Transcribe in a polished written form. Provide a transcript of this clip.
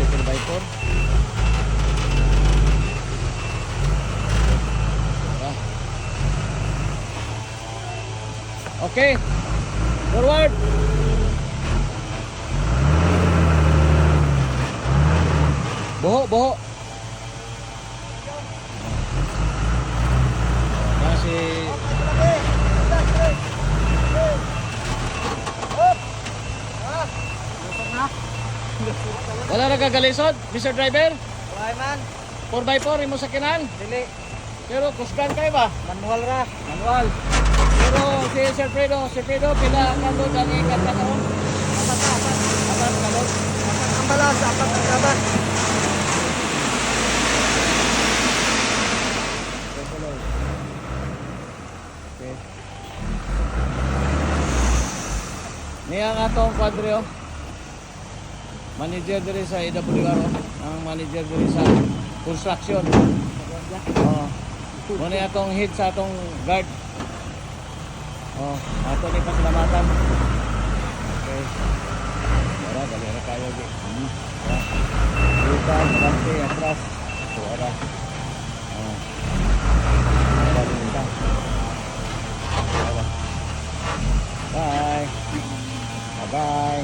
motorcycle by 4. Okay. Forward. Boho. Yan si wala nagagalisod, Mr. Driver? Why man? 4x4 imo sakinan. Dili. Pero kuskan kayo ba? Manual ra. Manual. Pero si Sir Fredo, pila ang kalod ang ikat na taon? Apat kalod. Ang balas, apat ang kaban. Okay. Niya nga itong kwadre, oh. Manager diri sa IWR, oh. Ang manager diri sa construction. Oh. Muna itong head sa itong guard. Oh, ato ni pasalamatan. Okay. Ora, dali kayo di. Dito, berarti atras. Suara. Oh. Bye. Bye-bye.